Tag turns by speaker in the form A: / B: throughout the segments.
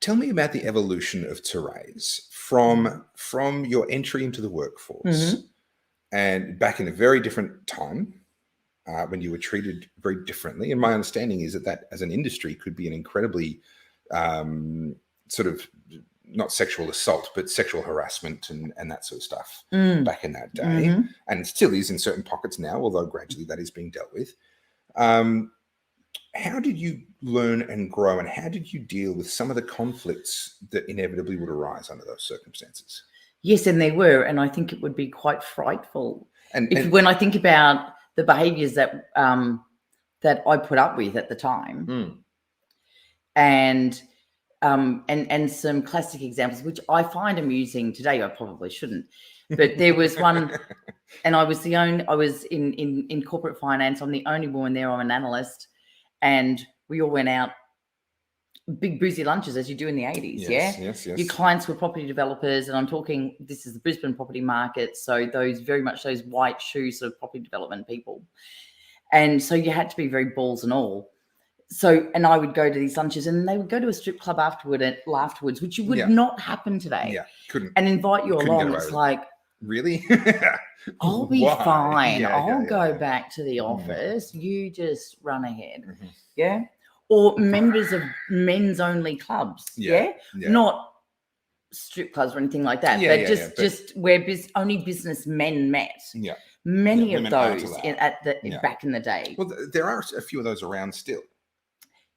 A: Tell me about the evolution of Therese from your entry into the workforce and back in a very different time when you were treated very differently. And my understanding is that as an industry could be an incredibly sort of not sexual assault, but sexual harassment and that sort of stuff back in that day. And still is in certain pockets now, although gradually that is being dealt with. How did you learn and grow, and how did you deal with some of the conflicts that inevitably would arise under those circumstances?
B: Yes, and there were, and I think it would be quite frightful. When I think about the behaviours that I put up with at the time, and some classic examples, which I find amusing today. I probably shouldn't, but there was one, and I was in corporate finance. I'm the only woman there. I'm an analyst. And we all went out, big boozy lunches as you do in the 80s,
A: Yes.
B: Your clients were property developers, and I'm talking, this is the Brisbane property market, so those white shoe sort of property development people. And so you had to be very balls and all. So, and I would go to these lunches, and they would go to a strip club afterwards, which would not happen today.
A: Yeah, couldn't.
B: And invite you along. It's like,
A: really?
B: I'll be fine. I'll go
A: yeah.
B: back to the office. You just run ahead. Yeah. Or members of men's only clubs. Yeah. Not strip clubs or anything like that. But just where only businessmen met.
A: Yeah.
B: Many of those back in the day.
A: Well, there are a few of those around still.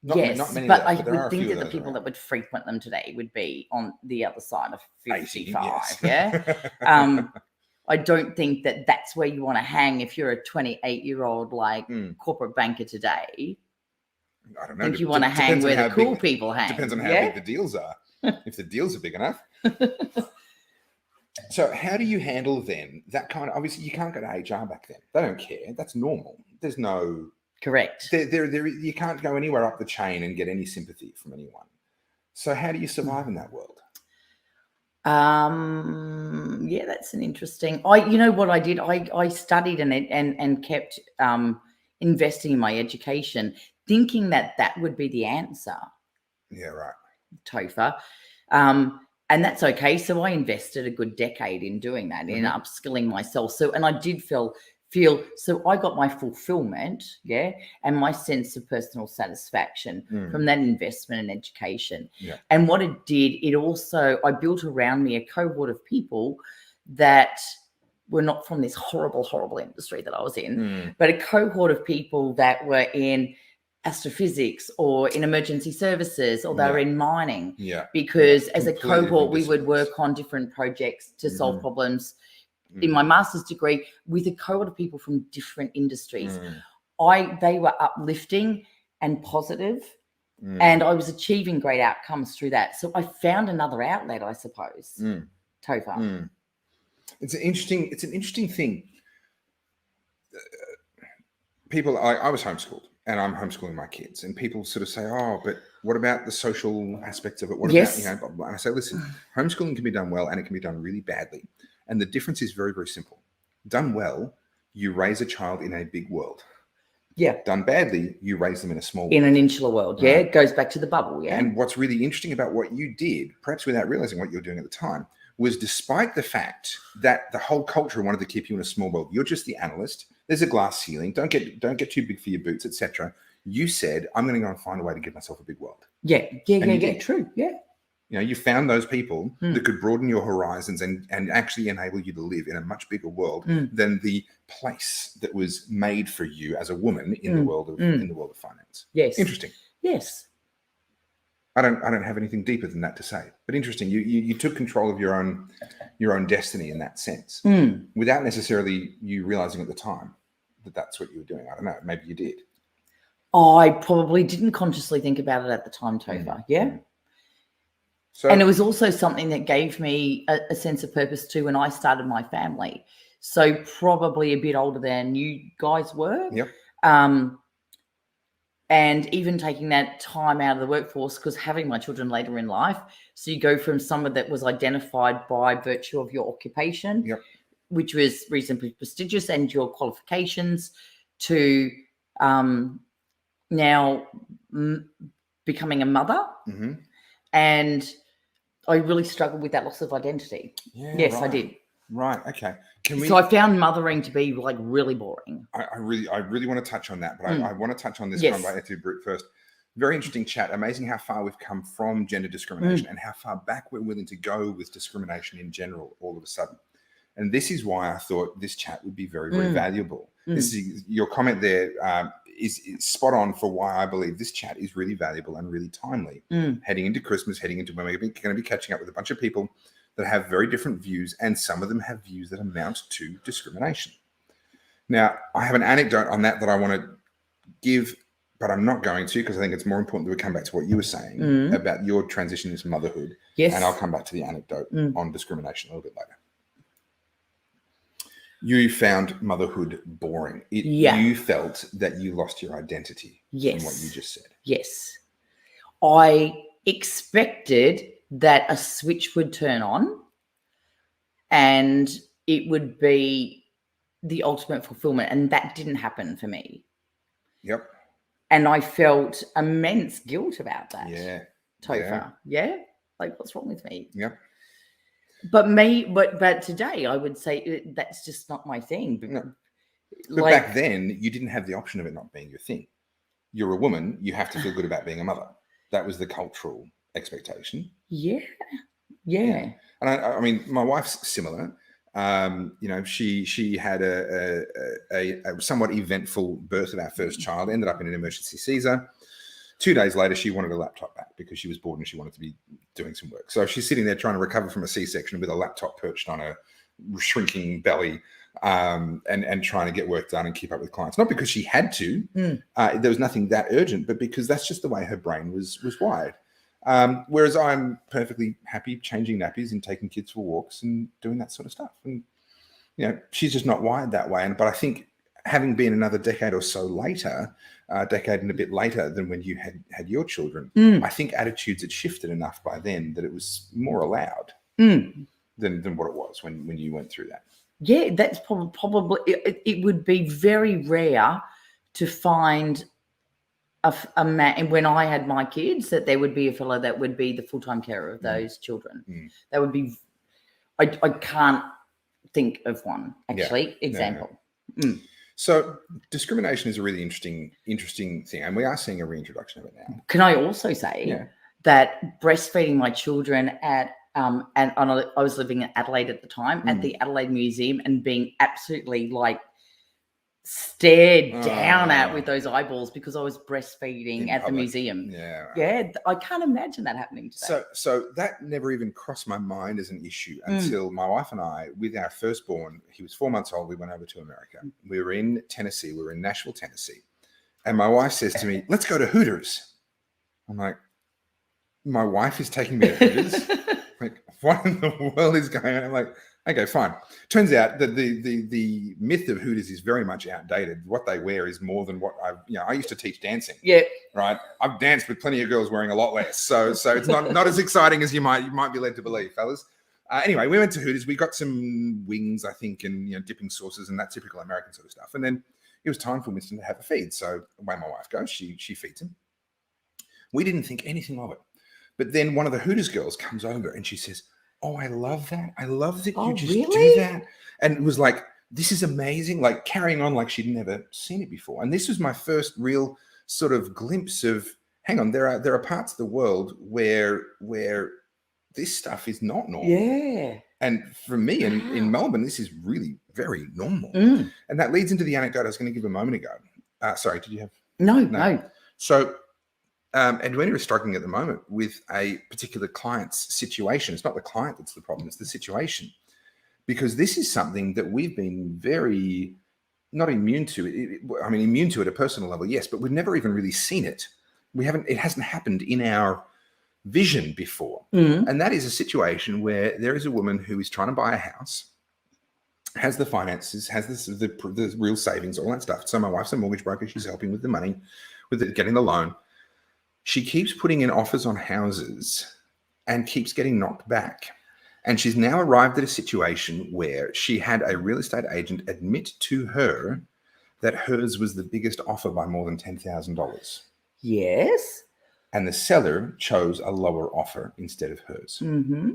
A: Not many,
B: but I would think that the people that would frequent them today would be on the other side of 55. Yeah. I don't think that that's where you want to hang if you're a 28-year-old corporate banker today.
A: I don't know.
B: I think you want to hang where the cool people hang.
A: Depends on how big the deals are. If the deals are big enough. So how do you handle then that kind of, obviously you can't go to HR back then. They don't care. That's normal. There's no...
B: Correct.
A: You can't go anywhere up the chain and get any sympathy from anyone. So how do you survive in that world?
B: Yeah, that's an interesting. You know what I did? I studied and kept investing in my education, thinking that would be the answer.
A: Yeah, right.
B: Topher. And that's okay. So I invested a good decade in doing that, in upskilling myself. So, and I did feel so I got my fulfillment, and my sense of personal satisfaction from that investment in education. Yeah. And what it did, I built around me a cohort of people that were not from this horrible, horrible industry that I was in, but a cohort of people that were in astrophysics or in emergency services, or they were in mining. Yeah. Because as a cohort, we would work on different projects to solve problems. In my master's degree, with a cohort of people from different industries. They were uplifting and positive, and I was achieving great outcomes through that. So I found another outlet, I suppose. Topher.
A: It's an interesting thing. People, I was homeschooled, and I'm homeschooling my kids, and people sort of say, "Oh, but what about the social aspects of it? What about, blah, blah, blah." And I say, listen, homeschooling can be done well, and it can be done really badly. And the difference is very, very simple. Done well, you raise a child in a big world. Yeah. Done badly, you raise them in a small world.
B: In an insular world. Yeah. It goes back to the bubble. Yeah.
A: And what's really interesting about what you did, perhaps without realizing what you were doing at the time, was despite the fact that the whole culture wanted to keep you in a small world, you're just the analyst. There's a glass ceiling. Don't get too big for your boots, etc. You said, I'm going to go and find a way to give myself a big world.
B: Yeah. True. Yeah.
A: You know, you found those people that could broaden your horizons and actually enable you to live in a much bigger world than the place that was made for you as a woman in the world of finance.
B: Yes.
A: Interesting.
B: Yes.
A: I don't have anything deeper than that to say. But interesting. You took control of your own destiny in that sense, without necessarily you realizing at the time that that's what you were doing. I don't know. Maybe you did.
B: I probably didn't consciously think about it at the time, Topher. Yeah. So, and it was also something that gave me a sense of purpose too when I started my family. So probably a bit older than you guys were.
A: Yep.
B: And even taking that time out of the workforce, because having my children later in life, so you go from someone that was identified by virtue of your occupation, which was reasonably prestigious, and your qualifications, to now becoming a mother. And I really struggled with that loss of identity.
A: Yeah,
B: Yes,
A: right.
B: I did.
A: Right. Okay.
B: So I found mothering to be like really boring.
A: I really want to touch on that, but I want to touch on this
B: Yes.
A: one by Ethel Brute first. Very interesting chat. Amazing how far we've come from gender discrimination and how far back we're willing to go with discrimination in general all of a sudden. And this is why I thought this chat would be very, very valuable. This is your comment there is spot on for why I believe this chat is really valuable and really timely. Heading into Christmas, heading into when we're going to be catching up with a bunch of people that have very different views, and some of them have views that amount to discrimination. Now, I have an anecdote on that I want to give, but I'm not going to, because I think it's more important that we come back to what you were saying about your transition into motherhood.
B: Yes.
A: And I'll come back to the anecdote on discrimination a little bit later. You found motherhood boring. You felt that you lost your identity from what you just said.
B: Yes. I expected that a switch would turn on and it would be the ultimate fulfillment. And that didn't happen for me.
A: Yep.
B: And I felt immense guilt about that.
A: Yeah.
B: Topher. Yeah. Like, what's wrong with me?
A: Yep.
B: But today I would say that's just not my thing.
A: But back then you didn't have the option of it not being your thing. You're a woman. You have to feel good about being a mother. That was the cultural expectation.
B: Yeah.
A: And I mean, my wife's similar. She had a somewhat eventful birth of our first child, ended up in an emergency Caesar. 2 days later, she wanted a laptop back because she was bored and she wanted to be doing some work. So she's sitting there trying to recover from a C-section with a laptop perched on a shrinking belly and trying to get work done and keep up with clients. Not because she had to. There was nothing that urgent, but because that's just the way her brain was wired. Whereas I'm perfectly happy changing nappies and taking kids for walks and doing that sort of stuff. And, she's just not wired that way. But I think having been another decade or so later, decade and a bit later than when you had your children, I think attitudes had shifted enough by then that it was more allowed than what it was when you went through that.
B: Yeah, that's probably it would be very rare to find a man. And when I had my kids, that there would be a fellow that would be the full-time carer of those children. That would be, I can't think of one actually example.
A: So discrimination is a really interesting thing, and we are seeing a reintroduction of it now.
B: Can I also say that breastfeeding my children at and I was living in Adelaide at the time, at the Adelaide Museum, and being absolutely like stared down at with those eyeballs because I was breastfeeding at the museum. Yeah, I can't imagine that happening today.
A: So that never even crossed my mind as an issue until my wife and I, with our firstborn, he was 4 months old, we went over to America. We were in Tennessee. We were in Nashville, Tennessee. And my wife says to me, "Let's go to Hooters." I'm like, my wife is taking me to Hooters? Like, what in the world is going on? I'm like, okay, fine. Turns out that the myth of Hooters is very much outdated. What they wear is more than what I used to teach dancing.
B: Yeah.
A: Right. I've danced with plenty of girls wearing a lot less. So it's not as exciting as you might be led to believe, fellas. Anyway, we went to Hooters. We got some wings, I think, and dipping sauces and that typical American sort of stuff. And then it was time for Winston to have a feed. So away my wife goes. She feeds him. We didn't think anything of it. But then one of the Hooters girls comes over and she says, "Oh, I love that. I love that you just do that." And it was like, this is amazing, like carrying on like she'd never seen it before. And this was my first real sort of glimpse of, hang on, there are parts of the world where this stuff is not normal.
B: Yeah.
A: And for me in Melbourne, this is really very normal. And that leads into the anecdote I was going to give a moment ago. Sorry, did you have?
B: No.
A: So, Edwina is struggling at the moment with a particular client's situation. It's not the client that's the problem, it's the situation. Because this is something that we've been very not immune to. Immune to at a personal level, yes, but we've never even really seen it. It hasn't happened in our vision before. And that is a situation where there is a woman who is trying to buy a house, has the finances, has the real savings, all that stuff. So my wife's a mortgage broker. She's helping with the money, with getting the loan. She keeps putting in offers on houses and keeps getting knocked back. And she's now arrived at a situation where she had a real estate agent admit to her that hers was the biggest offer by more than $10,000.
B: Yes.
A: and the seller chose a lower offer instead of hers.
B: Mm-hmm.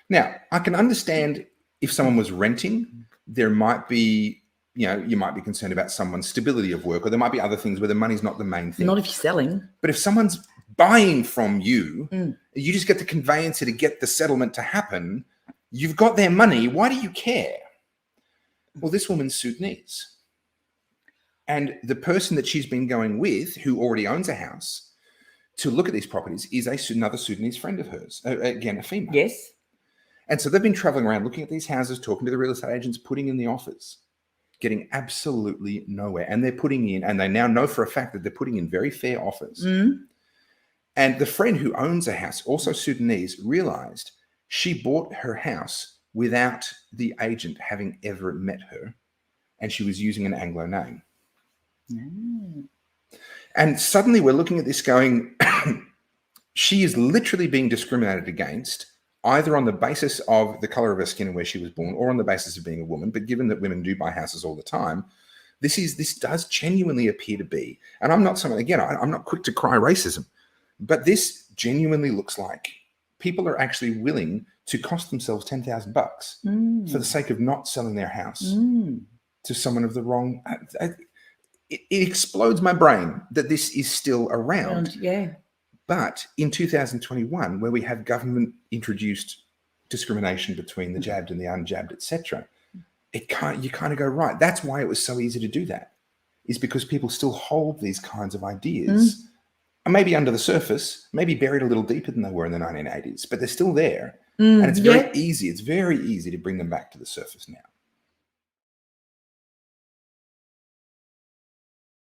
A: Now, I can understand if someone was renting, there might be, you might be concerned about someone's stability of work, or there might be other things where the money's not the main thing.
B: Not if you're selling.
A: But if someone's buying from you, you just get the conveyancer to get the settlement to happen. You've got their money. Why do you care? Well, this woman's Sudanese. And the person that she's been going with, who already owns a house, to look at these properties is another Sudanese friend of hers, again, a female.
B: Yes.
A: And so they've been traveling around looking at these houses, talking to the real estate agents, putting in the offers, getting absolutely nowhere. And they're putting in, and they now know for a fact that they're putting in very fair offers. And the friend who owns a house, also Sudanese, realized she bought her house without the agent having ever met her. And she was using an Anglo name. And suddenly we're looking at this going, she is literally being discriminated against, either on the basis of the color of her skin and where she was born, or on the basis of being a woman. But given that women do buy houses all the time, this does genuinely appear to be, and I'm not someone, again, I'm not quick to cry racism, but this genuinely looks like people are actually willing to cost themselves $10,000 for the sake of not selling their house to someone of the wrong. It explodes my brain that this is still around.
B: Yeah.
A: But in 2021, where we have government introduced discrimination between the jabbed and the unjabbed, etc., you kind of go, right, that's why it was so easy to do that, is because people still hold these kinds of ideas, maybe under the surface, maybe buried a little deeper than they were in the 1980s, but they're still there. And it's very easy. It's very easy to bring them back to the surface now.